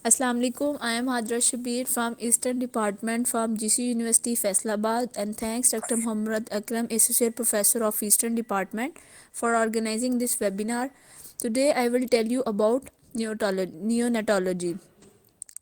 Assalamu alaikum. I am Hadra Shabir from Eastern Department from GC University Faisalabad, and thanks Dr. Muhammad Akram, Associate Professor of Eastern Department, for organizing this webinar. Today I will tell you about neonatology.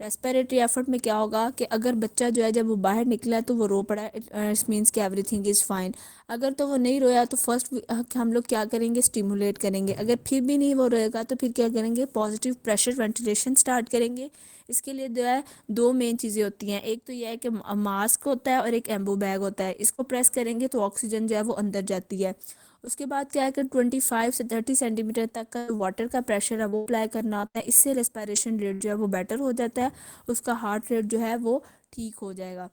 Respiratory effort میں کیا ہوگا کہ اگر بچہ جو ہے جب وہ باہر نکلا ہے تو وہ رو پڑا ہے، اٹ مینس کہ ایوری تھنگ از فائن. اگر تو وہ نہیں رویا تو فرسٹ ہم لوگ کیا کریں گے، اسٹیمولیٹ کریں گے. اگر پھر بھی نہیں وہ روئے گا تو پھر کیا کریں گے، پازیٹیو پریشر وینٹیلیشن اسٹارٹ کریں گے. اس کے لیے جو ہے دو مین چیزیں ہوتی ہیں، ایک تو یہ ہے کہ ماسک ہوتا ہے اور ایک ایمبو بیگ ہوتا ہے. اس کو پریس کریں گے تو آکسیجن جو ہے وہ اندر جاتی ہے. اس کے بعد کیا ہے کہ 25 سے 30 سینٹی میٹر تک کا واٹر کا پریشر ہے وہ اپلائی کرنا ہوتا ہے. اس سے ریسپائریشن ریٹ جو ہے وہ بیٹر ہو جاتا ہے، اس کا ہارٹ ریٹ جو ہے وہ ٹھیک ہو جائے گا.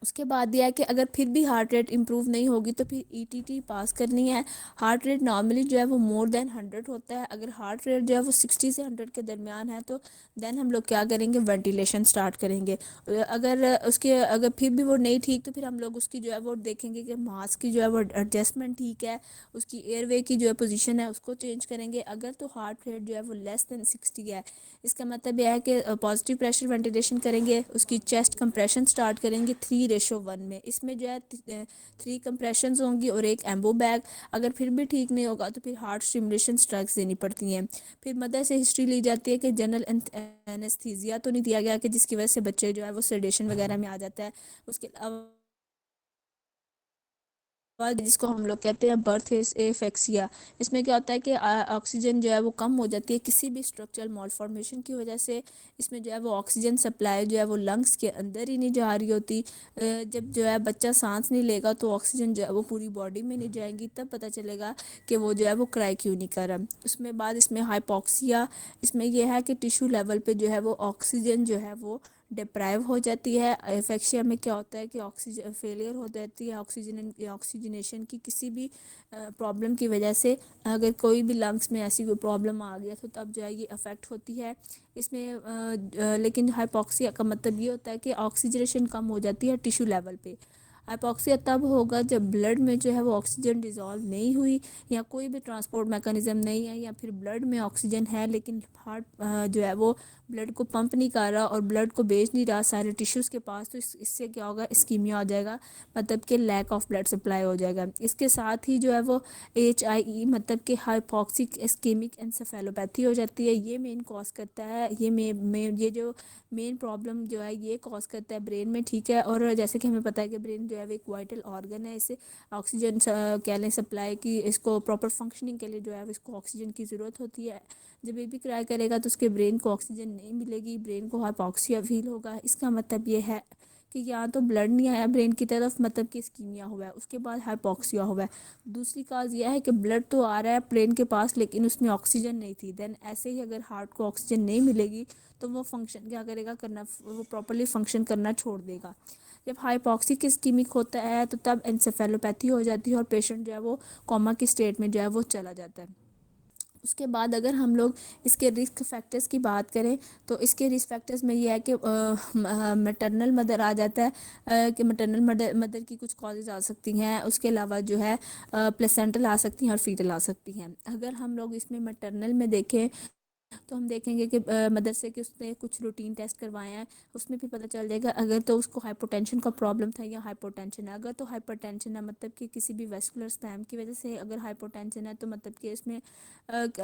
اس کے بعد یہ ہے کہ اگر پھر بھی ہارٹ ریٹ امپروو نہیں ہوگی تو پھر ای ٹی ٹی پاس کرنی ہے. ہارٹ ریٹ نارملی جو ہے وہ مور دین 100 ہوتا ہے. اگر ہارٹ ریٹ جو ہے وہ 60 سے 100 کے درمیان ہے تو دین ہم لوگ کیا کریں گے، وینٹیلیشن اسٹارٹ کریں گے. اگر پھر بھی وہ نہیں ٹھیک تو پھر ہم لوگ اس کی جو ہے وہ دیکھیں گے کہ ماسک کی جو ہے وہ ایڈجسٹمنٹ ٹھیک ہے، اس کی ایئر وے کی جو ہے پوزیشن ہے اس کو چینج کریں گے. اگر تو ہارٹ ریٹ جو ہے وہ لیس دین 60 ہے، اس کا مطلب یہ ہے کہ پازیٹیو پریشر وینٹیلیشن کریں گے. اس کی چیسٹ کمپریشن سٹارٹ کریں گے 3:1 میں. اس میں جو ہے 3 کمپریشنز ہوں گی اور ایک ایمبو بیگ. اگر پھر بھی ٹھیک نہیں ہوگا تو پھر ہارٹ اسٹیمولیشن ڈرگس دینی پڑتی ہیں. پھر مدر سے ہسٹری لی جاتی ہے کہ جنرل اینستھیزیا تو نہیں دیا گیا کہ جس کی وجہ سے بچے جو ہے وہ سیڈیشن وغیرہ میں آ جاتا ہے. اس کے علاوہ جس کو ہم لوگ کہتے ہیں برتھ ایفیکسیا، اس میں کیا ہوتا ہے کہ آکسیجن جو ہے وہ کم ہو جاتی ہے کسی بھی اسٹرکچرل مال فارمیشن کی وجہ سے. اس میں جو ہے وہ آکسیجن سپلائی جو ہے وہ لنگس کے اندر ہی نہیں جا رہی ہوتی. جب جو ہے بچہ سانس نہیں لے گا تو آکسیجن جو ہے وہ پوری باڈی میں نہیں جائیں گی، تب پتہ چلے گا کہ وہ جو ہے وہ کرائی کیوں نہیں کر رہا. اس میں بعد اس میں ہائپوکسیا، اس میں یہ ہے کہ ٹیشو لیول پہ جو ہے وہ آکسیجن جو ہے وہ ڈپرائیو ہو جاتی ہے. ایفیکسیا میں کیا ہوتا ہے کہ آکسیجن فیلئر ہو جاتی ہے آکسیجنیشن کی کسی بھی پرابلم کی وجہ سے. اگر کوئی بھی لنگس میں ایسی کوئی پرابلم آ گیا تو تب جو ہے یہ افیکٹ ہوتی ہے. اس میں لیکن ہائپوکسیا کا مطلب یہ ہوتا ہے کہ آکسیجنیشن کم ہو جاتی ہے ٹیشو لیول پہ. ہائپوکسیا تب ہوگا جب بلڈ میں جو ہے وہ آکسیجن ڈیزالو نہیں ہوئی، یا کوئی بھی ٹرانسپورٹ میکانزم نہیں ہے، یا پھر بلڈ میں آکسیجن ہے لیکن ہارٹ جو ہے وہ بلڈ کو پمپ نہیں کر رہا اور بلڈ کو بھیج نہیں رہا سارے ٹیشوز کے پاس. تو اس سے کیا ہوگا، اسکیمیا ہو جائے گا، مطلب کہ لیک آف بلڈ سپلائی ہو جائے گا. اس کے ساتھ ہی جو ہے وہ HIE مطلب کہ ہائپوکسک اسکیمک انسیفیلوپیتھی ہو جاتی ہے. یہ مین کاز کرتا ہے، یہ جو مین پرابلم جو ہے یہ کاز کرتا ہے برین میں. ٹھیک ہے، اور جیسے کہ ہمیں پتہ ہے کہ برین جو ہے وہ ایک وائٹل آرگن ہے. اسے آکسیجن کہہ لیں سپلائی کی، اس کو پراپر فنکشننگ کے لیے جو ہے اس کو آکسیجن کی ضرورت ہوتی ہے. جب بیبی کرائی کرے گا تو اس کے برین کو آکسیجن نہیں ملے گی، برین کو ہائپوکسیا فیل ہوگا. اس کا مطلب یہ ہے کہ یا تو بلڈ نہیں آیا برین کی طرف، مطلب کہ اسکیمیا ہوا ہے، اس کے بعد ہائپوکسیا ہوا ہے. دوسری کاز یہ ہے کہ بلڈ تو آ رہا ہے برین کے پاس لیکن اس میں آکسیجن نہیں تھی. دین ایسے ہی اگر ہارٹ کو آکسیجن نہیں ملے گی تو وہ فنکشن کیا کرے گا، وہ پراپرلی فنکشن کرنا چھوڑ دے گا. جب ہائپوکسک اسکیمک ہوتا ہے تو تب انسیفیلوپیتھی ہو جاتی ہے اور پیشنٹ جو ہے وہ کوما کی اسٹیٹ میں جو ہے وہ چلا جاتا ہے. اس کے بعد اگر ہم لوگ اس کے رسک فیکٹرز کی بات کریں تو اس کے رسک فیکٹرز میں یہ ہے کہ میٹرنل مدر آ جاتا ہے، کہ میٹرنل مدر کی کچھ کازز آ سکتی ہیں. اس کے علاوہ جو ہے پلیسنٹل آ سکتی ہیں اور فیٹل آ سکتی ہیں. اگر ہم لوگ اس میں میٹرنل میں دیکھیں تو ہم دیکھیں گے کہ مدرسے کے اس نے کچھ روٹین ٹیسٹ کروائے ہیں، اس میں بھی پتہ چل جائے گا اگر تو اس کو ہائپر ٹینشن کا پرابلم تھا یا ہائپر ٹینشن ہے. اگر تو ہائپر ٹینشن ہے مطلب کہ کسی بھی ویسکولر اسپیم کی وجہ سے اگر ہائپر ٹینشن ہے تو مطلب کہ اس میں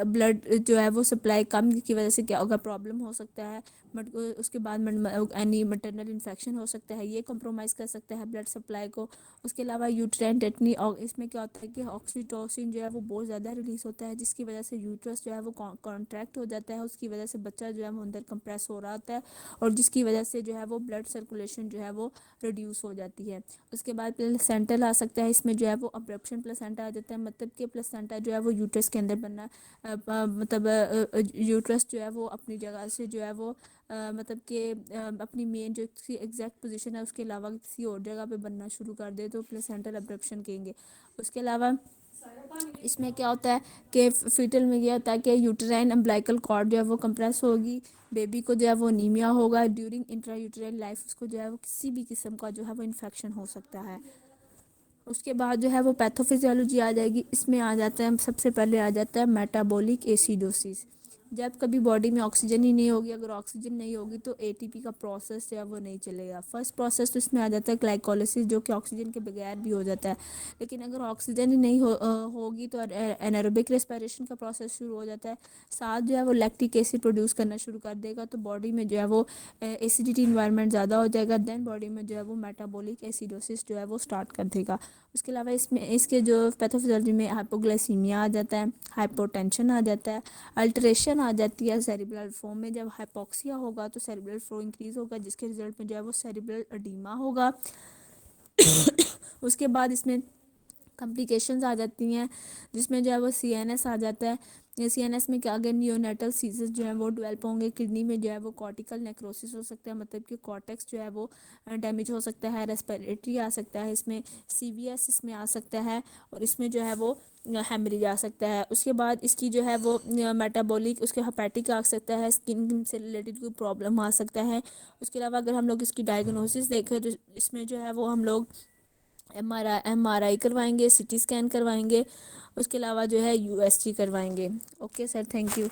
بلڈ جو ہے وہ سپلائی کم کی وجہ سے کیا ہوگا، پرابلم ہو سکتا ہے. اس کے بعد اینی مٹرنل انفیکشن ہو سکتا ہے، یہ کمپرومائز کر سکتا ہے بلڈ سپلائی کو. اس کے علاوہ یوٹرین ٹیٹنی، اس میں کیا ہوتا ہے کہ آکسیٹوسن جو ہے وہ بہت زیادہ ریلیز ہوتا ہے جس کی وجہ سے یوٹرس جو ہے وہ کانٹریکٹ ہو جاتا ہے. اس کی وجہ سے بچہ جو ہے وہ اندر کمپریس ہو رہا ہوتا ہے اور جس کی وجہ سے جو ہے وہ بلڈ سرکولیشن جو ہے وہ ریڈیوس ہو جاتی ہے. اس کے بعد پلسینٹل آ سکتا ہے، اس میں جو ہے وہ ابرپشن پلسینٹا آ جاتا ہے، مطلب کہ پلسینٹا جو ہے وہ یوٹرس کے اندر بننا مطلب یوٹرس جو ہے وہ اپنی جگہ سے جو ہے وہ مطلب کہ اپنی مین جو ایگزیکٹ پوزیشن ہے اس کے علاوہ کسی اور جگہ پہ بننا شروع کر دے تو پلسینٹل ابرپشن کہیں گے. اس کے علاوہ اس میں کیا ہوتا ہے کہ فیٹل میں یہ ہوتا ہے کہ یوٹرائن امبلائکل کارڈ جو ہے وہ کمپریس ہوگی، بیبی کو جو ہے وہ انیمیا ہوگا ڈیورنگ انٹرا یوٹرائن لائف. اس کو جو ہے وہ کسی بھی قسم کا جو ہے وہ انفیکشن ہو سکتا ہے. اس کے بعد جو ہے وہ پیتھوفیزیولوجی آ جائے گی. اس میں آ جاتا ہے سب سے پہلے آ جاتا ہے میٹابولک ایسیڈوسس. جب کبھی باڈی میں آکسیجن ہی نہیں ہوگی، اگر آکسیجن نہیں ہوگی تو اے ٹی پی کا پروسیس جو ہے وہ نہیں چلے گا. فرسٹ پروسیس تو اس میں آ جاتا ہے گلائکولسس، جو کہ آکسیجن کے بغیر بھی ہو جاتا ہے. لیکن اگر آکسیجن ہی نہیں ہوگی تو انیروبک ریسپیریشن کا پروسیس شروع ہو جاتا ہے. ساتھ جو ہے وہ لیکٹک ایسڈ پروڈیوس کرنا شروع کر دے گا، تو باڈی میں جو ہے وہ ایسیڈیٹی انوائرمنٹ زیادہ ہو جائے گا. دین باڈی میں جو ہے وہ میٹابولک ایسیڈوسس جو ہے وہ اسٹارٹ کر دے گا. اس کے علاوہ اس کے جو پیتھوفزیولوجی میں ہائپوگلائسیمیا آ جاتا ہے، ہائپوٹینشن آ جاتا ہے، الٹریشن آ جاتی ہے سیریبرل فلو میں. جب ہائپوکسیا ہوگا تو سیریبرل فلو انکریز ہوگا، جس کے رزلٹ میں جو ہے وہ سیریبرل اڈیما ہوگا. اس کے بعد اس میں کمپلیکیشنز آ جاتی ہیں، جس میں جو ہے وہ سی این ایس آ جاتا ہے. سی این ایس میں کیا اگر نیونیٹل سیزز جو ہیں وہ ڈیولپ ہوں گے. کڈنی میں جو ہے وہ کارٹیکل نیکروسس ہو سکتا ہے، مطلب کہ کارٹیکس جو ہے وہ ڈیمیج ہو سکتا ہے. ریسپیریٹری آ سکتا ہے، اس میں سی وی ایس اس میں آ سکتا ہے، اور اس میں جو ہے وہ ہیمریج آ سکتا ہے. اس کے بعد اس کی جو ہے وہ میٹابولک، اس کے ہیپیٹک آ سکتا ہے، اسکن سے ریلیٹڈ کوئی پرابلم آ سکتا ہے. اس کے علاوہ اگر ہم لوگ اس کی ڈائگنوسس دیکھیں تو اس میں جو ہے وہ ہم لوگ ایم آر آئی کروائیں گے، سی ٹی اسکین کروائیں گے. اس کے علاوہ جو ہے یو ایس جی کروائیں گے. Okay sir, thank you.